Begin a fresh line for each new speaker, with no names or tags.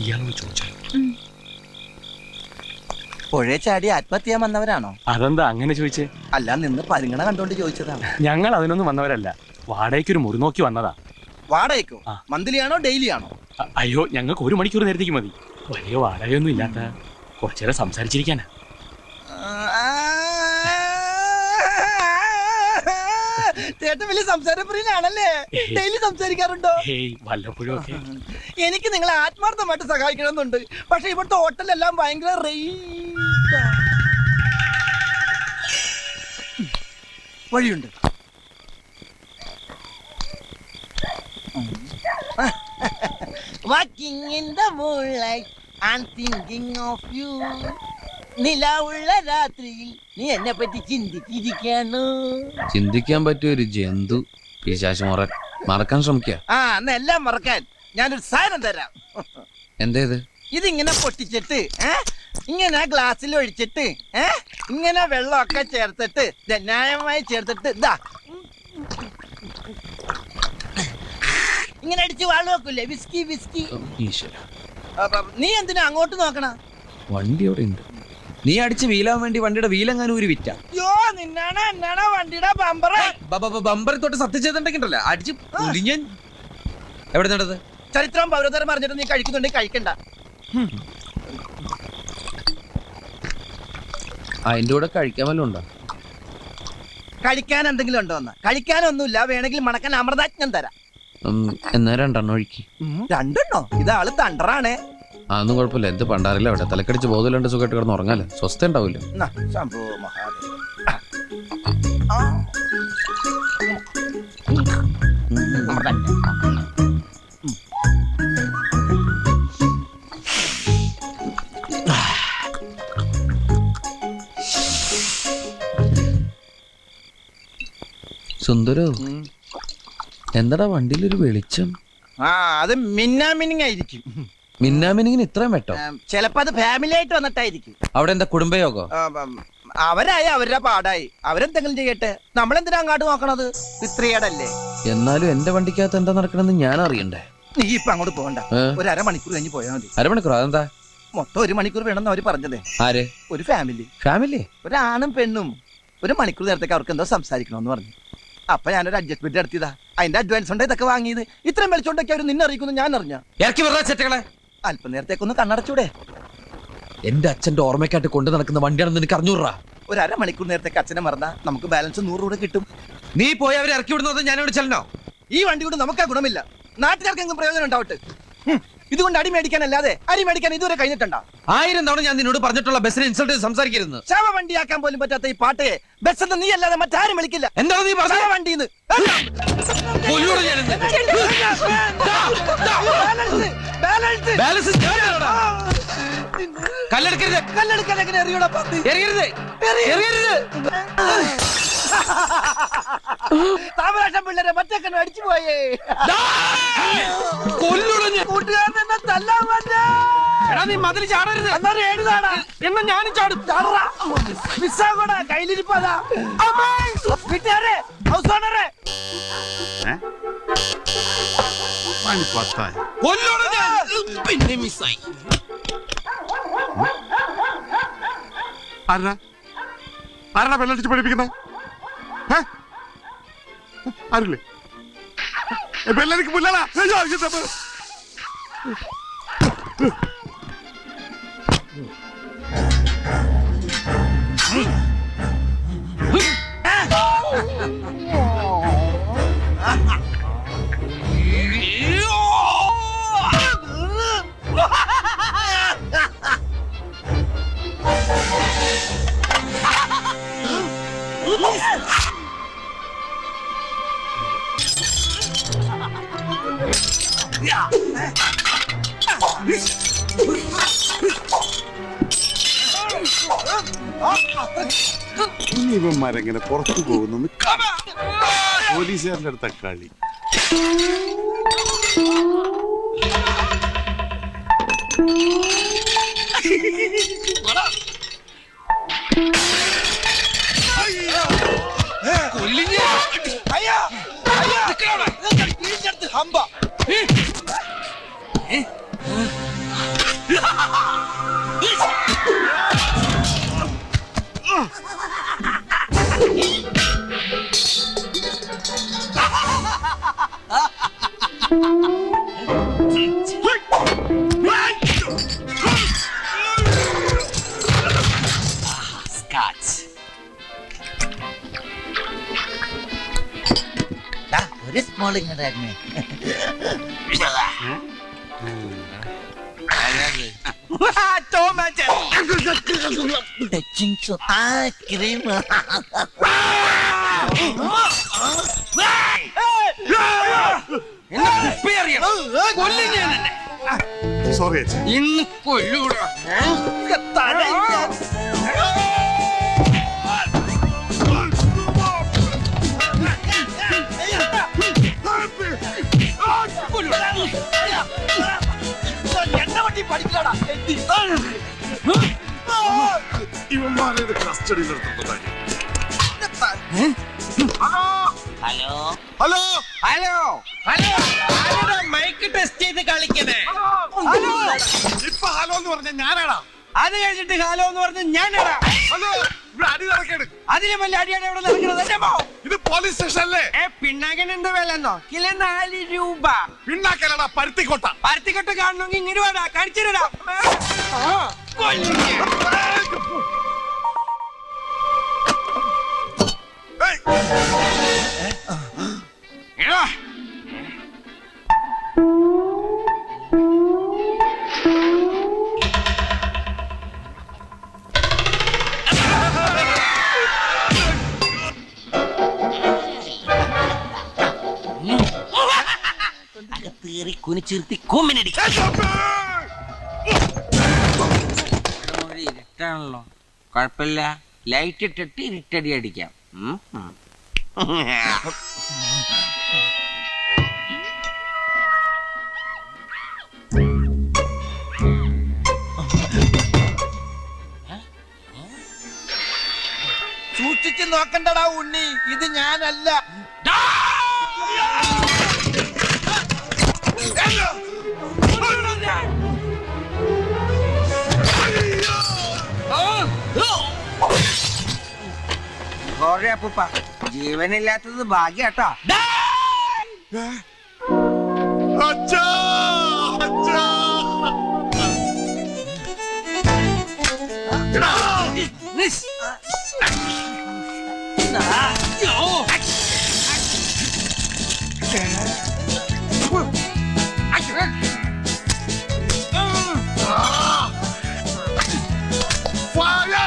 ഇയാളോട് ചോദിച്ചാൽ
പുഴയെ ചാടി ആത്മഹത്യ ചെയ്യാൻ വന്നവരാണോ?
അതെന്താ അങ്ങനെ ചോദിച്ചേ?
അല്ല, നിന്ന് പരിഗണന കണ്ടോണ്ട് ചോദിച്ചതാണ്.
ഞങ്ങൾ അതിനൊന്നും വന്നവരല്ല, വാടകയ്ക്കൊരു മുറി നോക്കി വന്നതാ.
വാടകയ്ക്കോ? മന്ത്ലി ആണോ ഡെയിലി ആണോ?
അയ്യോ, ഞങ്ങൾക്ക് 1 മണിക്കൂർ നേരത്തേക്ക് മതി. വലിയ വാടകയൊന്നും ഇല്ലാത്ത കുറച്ചേരം സംസാരിച്ചിരിക്കാനാ.
ചേട്ടൻ വലിയ സംസാരപ്രിയനാണല്ലേ? ഡെയിലി സംസാരിക്കാറുണ്ടോ?
വല്ലപ്പോഴും ഒക്കെ.
എനിക്ക് നിങ്ങളെ ആത്മാർത്ഥമായിട്ട് സഹായിക്കണമെന്നുണ്ട്. പക്ഷെ ഇവിടുത്തെ ഹോട്ടലെല്ലാം ഭയങ്കര വഴിയുണ്ട്. Walking in the moonlight, I'm thinking of you. നിലാവുള്ള രാത്രിയിൽ നീ എന്നെ പറ്റി ചിന്തിച്ചിരിക്കാണ്.
ചിന്തിക്കാൻ പറ്റിയ ഒരു ജന്തു പിശാച് മറക്കാൻ ശ്രമിക്കുക.
എല്ലാം മറക്കാൻ ഞാനൊരു സാധനം തരാം.
എന്തേത്?
ഇതിങ്ങനെ പൊട്ടിച്ചിട്ട് ഇങ്ങനെ ഗ്ലാസ്സിൽ ഒഴിച്ചിട്ട് ഇങ്ങനെ വെള്ളമൊക്കെ ചേർത്തിട്ട് ന്യായമായി ചേർത്തിട്ട് ഇതാ ഇങ്ങനെ അടിച്ച് വാള് വെക്കൂലേ? Whisky whisky. നീ എന്തിനാ അങ്ങോട്ട് നോക്കണ?
വണ്ടി അവിടെ ഉണ്ട്. നീ അടിച്ച് വീലാൻ വേണ്ടി വണ്ടിയുടെ വീലെങ്ങാനും ഒരു വിറ്റ.
എന്നാണോ വണ്ടിയുടെ
ബമ്പർ തൊട്ട് സത്യം ചെയ്തിട്ടുണ്ടല്ലോ അടിച്ച് ഞാൻ. എവിടെ നടന്നത്?
ചരിത്രം പൗരധർമ്മം അറിഞ്ഞിട്ട് നീ കഴിക്കുന്നുണ്ടെങ്കിൽ കഴിക്കണ്ട.
അതിന്റെ കൂടെ കഴിക്കാൻ വല്ലതും ഉണ്ടോ?
കഴിക്കാൻ എന്തെങ്കിലും ഉണ്ടോ? കഴിക്കാനൊന്നുമില്ല. വേണമെങ്കിൽ മണക്കാൻ അമൃതാജ്ഞം തരാം.
എന്നാ 2 എണ്ണം ഒഴുക്കി.
2 എണ്ണോ? ഇതാള് തണ്ടറാണേ.
അതൊന്നും കുഴപ്പമില്ല. എന്ത് പണ്ടാറില്ല അവിടെ. തലക്കടിച്ച് ബോധമില്ലാണ്ട് സുഖമായിട്ട് കിടന്ന് ഉറങ്ങാല്ലേ. സ്വസ്ഥ ഉണ്ടാവില്ല. സുന്ദരോ, എന്താടാ വണ്ടിയിലൊരു വെളിച്ചം?
അത് മിന്നാമിനിങ്ങായിരിക്കും.
മിന്നാമിനിങ്ങിന് ഇത്രയും വെട്ടോ?
ചിലപ്പോ അത് ഫാമിലി ആയിട്ട് വന്നിട്ടായിരിക്കും.
അവിടെ എന്താ കുടുംബയോഗോ?
അവരായി അവരുടെ പാടായി. അവരെന്തെങ്കിലും ചെയ്യട്ടെ. നമ്മളെന്തിനാ അങ്ങോട്ട് നോക്കണത്? സ്ത്രീയടല്ലേ.
എന്നാലും എന്റെ വണ്ടിക്കകത്ത് എന്താ നടക്കണെന്ന് ഞാൻ അറിയണ്ടേ?
നീ ഇപ്പൊ അങ്ങോട്ട് പോകണ്ട. ഒരു 1/2 മണിക്കൂർ കഴിഞ്ഞ് പോയാൽ മതി.
1/2 മണിക്കൂർ? അതെന്താ?
മൊത്തം 1 മണിക്കൂർ വേണമെന്ന് അവര് പറഞ്ഞതേ.
ആര്?
ഒരു ഫാമിലി. ഒരാണും പെണ്ണും 1 മണിക്കൂർ നേരത്തേക്ക് അവർക്ക് എന്തോ സംസാരിക്കണമെന്ന് പറഞ്ഞു. അപ്പൊ ഞാനൊരു അഡ്ജസ്റ്റ്മെന്റ് നടത്തിയതാ. അതിന്റെ അഡ്വാൻസ് ഉണ്ട് ഇതൊക്കെ വാങ്ങിയത്. ഇത്രയും വെളിച്ചോണ്ടൊക്കെ അവർ നിന്നെ അറിയിക്കുന്നു ഞാൻ അറിഞ്ഞ. അല്പം നേരത്തേക്കൊന്ന് കണ്ണടച്ചൂടെ?
എന്റെ അച്ഛന്റെ ഓർമ്മയ്ക്കായിട്ട് കൊണ്ടു നടക്കുന്ന വണ്ടിയാണെന്ന് എനിക്ക് അറിഞ്ഞൂറാ.
ഒരു 1/2 മണിക്കൂർ നേരത്തേക്ക് അച്ഛനെ മറന്നാ നമുക്ക് ബാലൻസ് 100 രൂപ കിട്ടും.
നീ പോയി അവരെ ഇറക്കി വിടുന്നത് ഞാനിവിടെ ചെല്ലണോ?
ഈ വണ്ടി കൊണ്ട് നമുക്ക് ഗുണമില്ല. നാട്ടുകാർക്കെങ്കിലും പ്രയോജനം ഉണ്ടാവട്ടെ. ഇതുകൊണ്ട് അടി മേടിക്കാനല്ലാതെ അരി മേടിക്കാൻ ഇതുവരെ കഴിഞ്ഞിട്ടുണ്ടോ?
1000 തവണ ഞാൻ നിന്നോട് പറഞ്ഞിട്ടുള്ള ബസ്സിനെ ഇൻസൾട്ട് ചെയ്ത് സംസാരിക്കരുത്.
ശവ വണ്ടിയാക്കാൻ പോലും പറ്റാത്ത ഈ പാട്ടയെ ബസ് എന്ന് നീ അല്ലാതെ മറ്റാരും വിളിക്കില്ല.
എന്താണ് നീ പറഞ്ഞ?
വണ്ടിന്ന് കല്ലെടുക്കാൻ എറിയൂടാ. താമരാശം പിള്ളേരെ മറ്റേ അടിച്ചു പോയേ. കൂട്ടുകാരൻ എന്നെ തല്ലാൻ പറ്റാ.
നീ മതിൽ ചാടരുത്.
എന്നാ ഞാനും ചാടും. മിസ്സാകൂടാ. കയ്യിലിരിപ്പതാ. വീട്ടുകാരെ, ഹൗസ് ഓണറെ,
പിന്നെ മിസ്സായി.
ആരാ വെള്ളടിച്ച് പഠിപ്പിക്കുന്നത്? ആരില്ലേ? ബെല്ലടിക്ക് മുല്ലടാ. ഇവന്മാരെങ്ങനെ പുറത്തു പോകുന്നു? പോലീസുകാരുടെ അടുത്ത കളി.
മോളിങ്ങടായിരുന്നേ. ടച്ചിങ് സോ ക്രീം.
സോറി അച്ഛാ.
ഇന്ന് കൊല്ലൂടാ.
ഇവന്മാരെ കസ്റ്റഡിയിൽ എടുത്തിട്ടുണ്ടായി.
ഹലോ
ഹലോ
ഹലോ ഹലോ ആരാ മൈക്ക് ടെസ്റ്റ് ചെയ്ത് കളിക്കണേ?
ഇപ്പൊ ഹലോ എന്ന് പറഞ്ഞ ഞാനാടാ.
അത് കഴിഞ്ഞിട്ട് ഹലോ എന്ന് പറഞ്ഞ് ഞാനാടാ.
ഹലോ ഇവിടെ അടി നടക്കേട്.
അതിലും വലിയ അടിയാണ് ഇവിടെ നടക്കുന്നത്.
ഇത് പോലീസ് സ്റ്റേഷനല്ലേ?
പിണ്ണാക്കൻ എന്ത് വിലന്നോ? കിലോ 4 രൂപ.
പിന്നാക്കലടാ പരുത്തിക്കോട്ട.
പരുത്തിക്കെട്ട് കാണണമെങ്കിൽ ഇങ്ങനെ വേടാ കാണിച്ചിടാ.
അകത്തേറി കുനിച്ചിരുത്തി കൂമ്പിനടിക്കും.
ഇരുട്ടാണല്ലോ, കുഴപ്പമില്ല. ലൈറ്റ് ഇട്ടിട്ട് ഇരുട്ടടി അടിക്കാം.
സൂക്ഷിച്ച് നോക്കണ്ടടാ ഉണ്ണി, ഇത് ഞാനല്ല.
അപ്പൂപ്പ ജീവനില്ലാത്തത് ഭാഗ്യാട്ടോ.
അച്ഛാ അച്ഛാ. Fire!